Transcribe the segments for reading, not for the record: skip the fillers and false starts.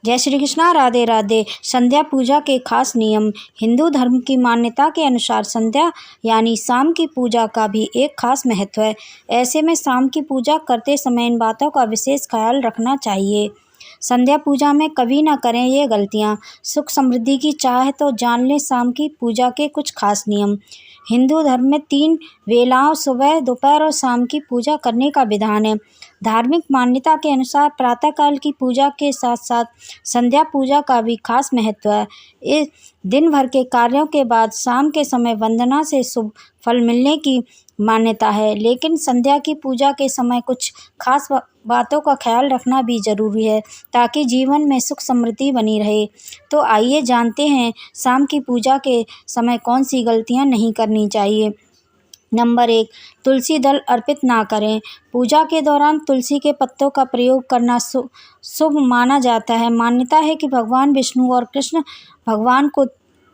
जय श्री कृष्णा। राधे राधे। संध्या पूजा के खास नियम। हिंदू धर्म की मान्यता के अनुसार संध्या यानी शाम की पूजा का भी एक खास महत्व है। ऐसे में शाम की पूजा करते समय इन बातों का विशेष ख्याल रखना चाहिए। संध्या पूजा में कभी ना करें ये गलतियां। सुख समृद्धि की चाह है तो जान लें शाम की पूजा के कुछ खास नियम। हिंदू धर्म में 3 वेलाओं सुबह, दोपहर और शाम की पूजा करने का विधान है। धार्मिक मान्यता के अनुसार प्रातःकाल की पूजा के साथ साथ संध्या पूजा का भी खास महत्व है। इस दिन भर के कार्यों के बाद शाम के समय वंदना से शुभ फल मिलने की मान्यता है, लेकिन संध्या की पूजा के समय कुछ खास बातों का ख्याल रखना भी जरूरी है ताकि जीवन में सुख समृद्धि बनी रहे। तो आइए जानते हैं शाम की पूजा के समय कौन सी गलतियां नहीं करनी चाहिए। नंबर 1, तुलसी दल अर्पित ना करें। पूजा के दौरान तुलसी के पत्तों का प्रयोग करना शुभ माना जाता है। मान्यता है कि भगवान विष्णु और कृष्ण भगवान को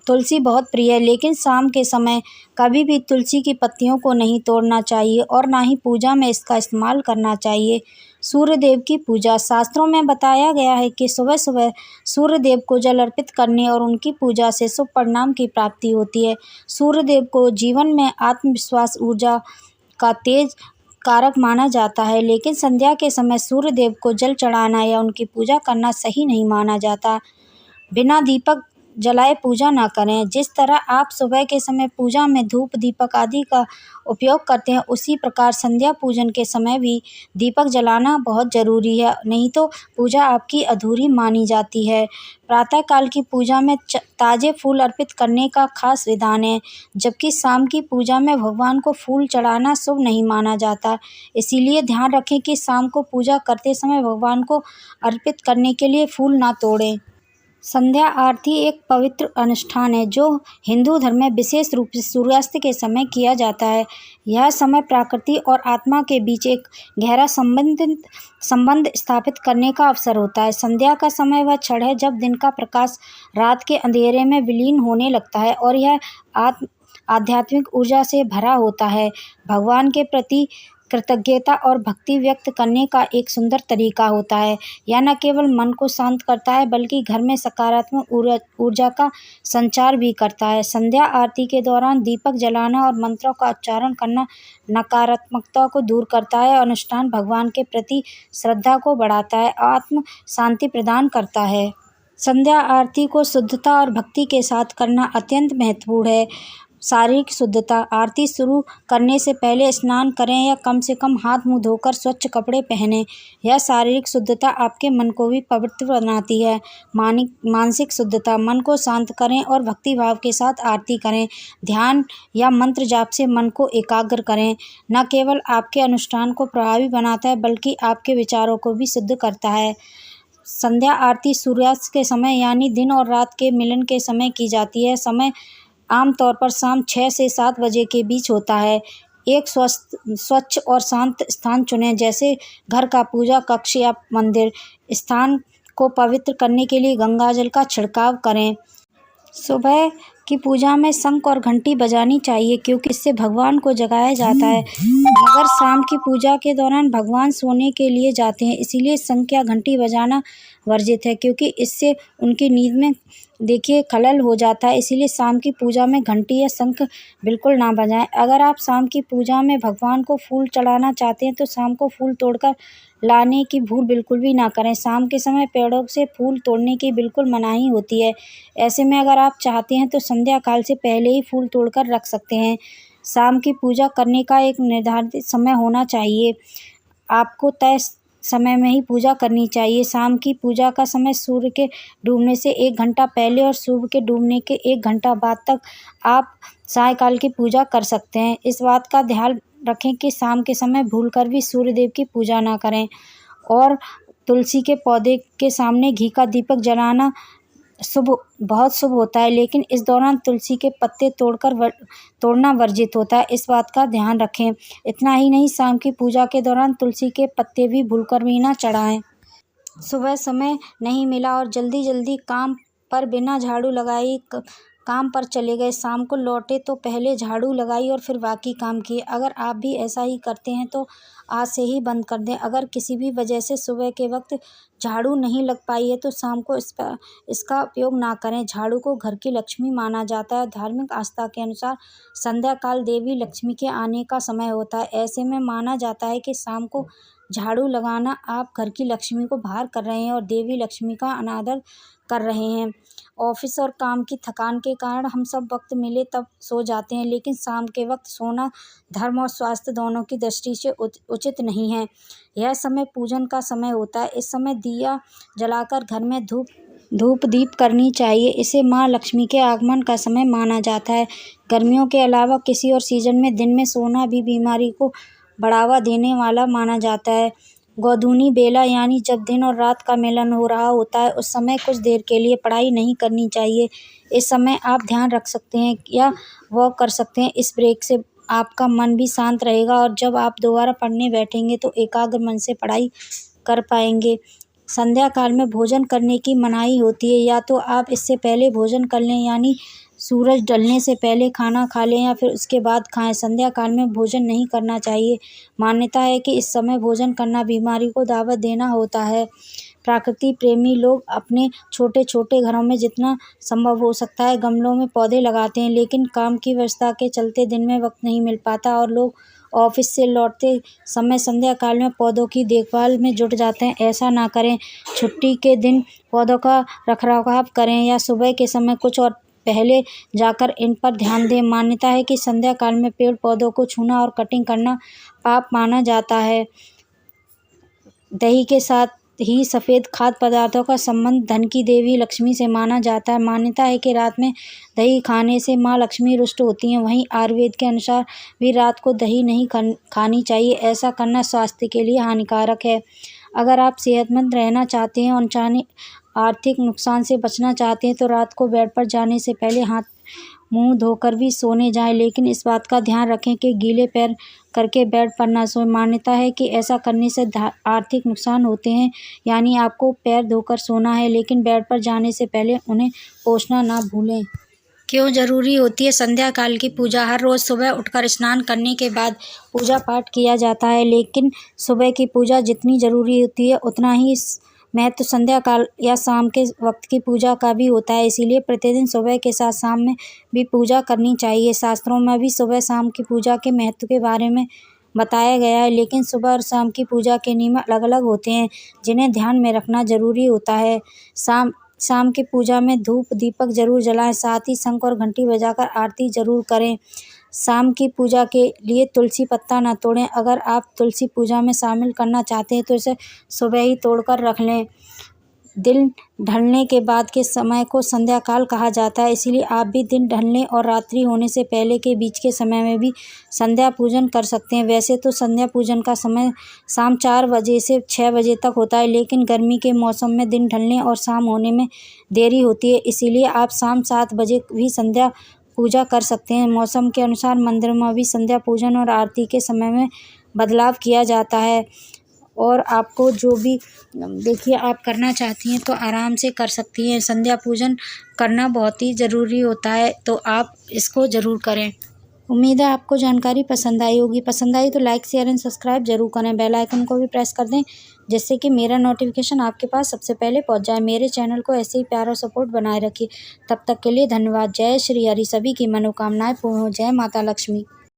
तुलसी बहुत प्रिय है, लेकिन शाम के समय कभी भी तुलसी की पत्तियों को नहीं तोड़ना चाहिए और ना ही पूजा में इसका इस्तेमाल करना चाहिए। सूर्य देव की पूजा। शास्त्रों में बताया गया है कि सुबह सुबह सूर्य देव को जल अर्पित करने और उनकी पूजा से शुभ परिणाम की प्राप्ति होती है। सूर्य देव को जीवन में आत्मविश्वास, ऊर्जा का तेज कारक माना जाता है, लेकिन संध्या के समय सूर्य देव को जल चढ़ाना या उनकी पूजा करना सही नहीं माना जाता। बिना दीपक जलाए पूजा ना करें। जिस तरह आप सुबह के समय पूजा में धूप, दीपक आदि का उपयोग करते हैं, उसी प्रकार संध्या पूजन के समय भी दीपक जलाना बहुत ज़रूरी है, नहीं तो पूजा आपकी अधूरी मानी जाती है। प्रातःकाल की पूजा में ताज़े फूल अर्पित करने का खास विधान है, जबकि शाम की पूजा में भगवान को फूल चढ़ाना शुभ नहीं माना जाता। इसीलिए ध्यान रखें कि शाम को पूजा करते समय भगवान को अर्पित करने के लिए फूल ना तोड़ें। संध्या आरती एक पवित्र अनुष्ठान है जो हिंदू धर्म में विशेष रूप से सूर्यास्त के समय किया जाता है। यह समय प्रकृति और आत्मा के बीच एक गहरा संबंध स्थापित करने का अवसर होता है। संध्या का समय वह क्षण है जब दिन का प्रकाश रात के अंधेरे में विलीन होने लगता है और यह आध्यात्मिक ऊर्जा से भरा होता है। भगवान के प्रति कृतज्ञता और भक्ति व्यक्त करने का एक सुंदर तरीका होता है। यह न केवल मन को शांत करता है बल्कि घर में सकारात्मक ऊर्जा का संचार भी करता है। संध्या आरती के दौरान दीपक जलाना और मंत्रों का उच्चारण करना नकारात्मकता को दूर करता है। अनुष्ठान भगवान के प्रति श्रद्धा को बढ़ाता है, आत्म शांति प्रदान करता है। संध्या आरती को शुद्धता और भक्ति के साथ करना अत्यंत महत्वपूर्ण है। शारीरिक शुद्धता। आरती शुरू करने से पहले स्नान करें या कम से कम हाथ मुंह धोकर स्वच्छ कपड़े पहनें। यह शारीरिक शुद्धता आपके मन को भी पवित्र बनाती है। मानसिक शुद्धता। मन को शांत करें और भक्ति भाव के साथ आरती करें। ध्यान या मंत्र जाप से मन को एकाग्र करें। न केवल आपके अनुष्ठान को प्रभावी बनाता है बल्कि आपके विचारों को भी शुद्ध करता है। संध्या आरती सूर्यास्त के समय यानी दिन और रात के मिलन के समय की जाती है। समय आमतौर पर शाम 6 से 7 बजे के बीच होता है। एक स्वच्छ और शांत स्थान चुनें, जैसे घर का पूजा कक्ष या मंदिर। स्थान को पवित्र करने के लिए गंगाजल का छिड़काव करें। सुबह की पूजा में शंख और घंटी बजानी चाहिए क्योंकि इससे भगवान को जगाया जाता है, मगर शाम की पूजा के दौरान भगवान सोने के लिए जाते हैं, इसीलिए शंख या घंटी बजाना वर्जित है क्योंकि इससे उनकी नींद में खलल हो जाता है। इसीलिए शाम की पूजा में घंटी या शंख बिल्कुल ना बजाएं। अगर आप शाम की पूजा में भगवान को फूल चढ़ाना चाहते हैं तो शाम को फूल तोड़कर लाने की भूल बिल्कुल भी ना करें। शाम के समय पेड़ों से फूल तोड़ने की बिल्कुल मनाही होती है। ऐसे में अगर आप चाहते हैं तो संध्या काल से पहले ही फूल तोड़कर रख सकते हैं। शाम की पूजा करने का एक निर्धारित समय होना चाहिए। आपको तय समय में ही पूजा करनी चाहिए। शाम की पूजा का समय सूर्य के डूबने से 1 घंटा पहले और सूर्य के डूबने के 1 घंटा बाद तक आप सायंकाल की पूजा कर सकते हैं। इस बात का ध्यान रखें कि शाम के समय भूलकर भी सूर्य देव की पूजा ना करें और तुलसी के पौधे के सामने घी का दीपक जलाना बहुत शुभ होता है, लेकिन इस दौरान तुलसी के पत्ते तोड़ना वर्जित होता है। इस बात का ध्यान रखें। इतना ही नहीं, शाम की पूजा के दौरान तुलसी के पत्ते भी भूलकर भी ना चढ़ाएं। सुबह समय नहीं मिला और जल्दी काम पर बिना झाड़ू लगाए काम पर चले गए, शाम को लौटे तो पहले झाड़ू लगाई और फिर बाकी काम किए। अगर आप भी ऐसा ही करते हैं तो आज से ही बंद कर दें। अगर किसी भी वजह से सुबह के वक्त झाड़ू नहीं लग पाई है तो शाम को इसका उपयोग ना करें। झाड़ू को घर की लक्ष्मी माना जाता है। धार्मिक आस्था के अनुसार संध्या काल देवी लक्ष्मी के आने का समय होता है। ऐसे में माना जाता है कि शाम को झाड़ू लगाना आप घर की लक्ष्मी को बाहर कर रहे हैं और देवी लक्ष्मी का अनादर कर रहे हैं। ऑफिस और काम की थकान के कारण हम सब वक्त मिले तब सो जाते हैं, लेकिन शाम के वक्त सोना धर्म और स्वास्थ्य दोनों की दृष्टि से उचित नहीं है। यह समय पूजन का समय होता है। इस समय दिया जलाकर घर में धूप दीप करनी चाहिए। इसे माँ लक्ष्मी के आगमन का समय माना जाता है। गर्मियों के अलावा किसी और सीजन में दिन में सोना भी बीमारी को बढ़ावा देने वाला माना जाता है। गोधूली बेला यानी जब दिन और रात का मिलन हो रहा होता है, उस समय कुछ देर के लिए पढ़ाई नहीं करनी चाहिए। इस समय आप ध्यान रख सकते हैं या वॉक कर सकते हैं। इस ब्रेक से आपका मन भी शांत रहेगा और जब आप दोबारा पढ़ने बैठेंगे तो एकाग्र मन से पढ़ाई कर पाएंगे। संध्या काल में भोजन करने की मनाही होती है। या तो आप इससे पहले भोजन कर लें, यानी सूरज ढलने से पहले खाना खा लें, या फिर उसके बाद खाएं। संध्या काल में भोजन नहीं करना चाहिए। मान्यता है कि इस समय भोजन करना बीमारी को दावत देना होता है। प्रकृति प्रेमी लोग अपने छोटे छोटे घरों में जितना संभव हो सकता है गमलों में पौधे लगाते हैं, लेकिन काम की व्यस्तता के चलते दिन में वक्त नहीं मिल पाता और लोग ऑफिस से लौटते समय संध्या काल में पौधों की देखभाल में जुट जाते हैं। ऐसा ना करें। छुट्टी के दिन पौधों का रखरखाव करें या सुबह के समय कुछ और पहले जाकर इन पर ध्यान दें। मान्यता है कि संध्या काल में पेड़ पौधों को छूना और कटिंग करना पाप माना जाता है। दही के साथ ही सफ़ेद खाद्य पदार्थों का संबंध धन की देवी लक्ष्मी से माना जाता है। मान्यता है कि रात में दही खाने से माँ लक्ष्मी रुष्ट होती हैं। वहीं आयुर्वेद के अनुसार भी रात को दही नहीं खानी चाहिए। ऐसा करना स्वास्थ्य के लिए हानिकारक है। अगर आप सेहतमंद रहना चाहते हैं और आर्थिक नुकसान से बचना चाहते हैं तो रात को बेड पर जाने से पहले हाथ मुंह धोकर भी सोने जाएं, लेकिन इस बात का ध्यान रखें कि गीले पैर करके बेड पर न सोएं। मान्यता है कि ऐसा करने से आर्थिक नुकसान होते हैं, यानी आपको पैर धोकर सोना है, लेकिन बेड पर जाने से पहले उन्हें पोंछना ना भूलें। क्यों जरूरी होती है संध्या काल की पूजा? हर रोज़ सुबह उठकर स्नान करने के बाद पूजा पाठ किया जाता है, लेकिन सुबह की पूजा जितनी ज़रूरी होती है उतना ही महत्व संध्या काल या शाम के वक्त की पूजा का भी होता है। इसीलिए प्रतिदिन सुबह के साथ शाम में भी पूजा करनी चाहिए। शास्त्रों में भी सुबह शाम की पूजा के महत्व के बारे में बताया गया है, लेकिन सुबह और शाम की पूजा के नियम अलग अलग होते हैं जिन्हें ध्यान में रखना जरूरी होता है। शाम की पूजा में धूप दीपक जरूर जलाएं, साथ ही शंख और घंटी बजाकर आरती जरूर करें। शाम की पूजा के लिए तुलसी पत्ता न तोड़ें। अगर आप तुलसी पूजा में शामिल करना चाहते हैं तो इसे सुबह ही तोड़कर रख लें। दिन ढलने के बाद के समय को संध्या काल कहा जाता है, इसीलिए आप भी दिन ढलने और रात्रि होने से पहले के बीच के समय में भी संध्या पूजन कर सकते हैं। वैसे तो संध्या पूजन का समय शाम 4 बजे से 6 बजे तक होता है, लेकिन गर्मी के मौसम में दिन ढलने और शाम होने में देरी होती है, इसीलिए आप शाम 7 बजे भी संध्या पूजा कर सकते हैं। मौसम के अनुसार मंदिर में भी संध्या पूजन और आरती के समय में बदलाव किया जाता है, और आपको जो भी देखिए आप करना चाहती हैं तो आराम से कर सकती हैं। संध्या पूजन करना बहुत ही ज़रूरी होता है, तो आप इसको ज़रूर करें। उम्मीद है आपको जानकारी पसंद आई होगी। पसंद आई तो लाइक शेयर एंड सब्सक्राइब जरूर करें। बेल आइकन को भी प्रेस कर दें, जिससे कि मेरा नोटिफिकेशन आपके पास सबसे पहले पहुंच जाए। मेरे चैनल को ऐसे ही प्यार और सपोर्ट बनाए रखिए। तब तक के लिए धन्यवाद। जय श्री हरि। सभी की मनोकामनाएं पूर्ण हो। जय माता लक्ष्मी।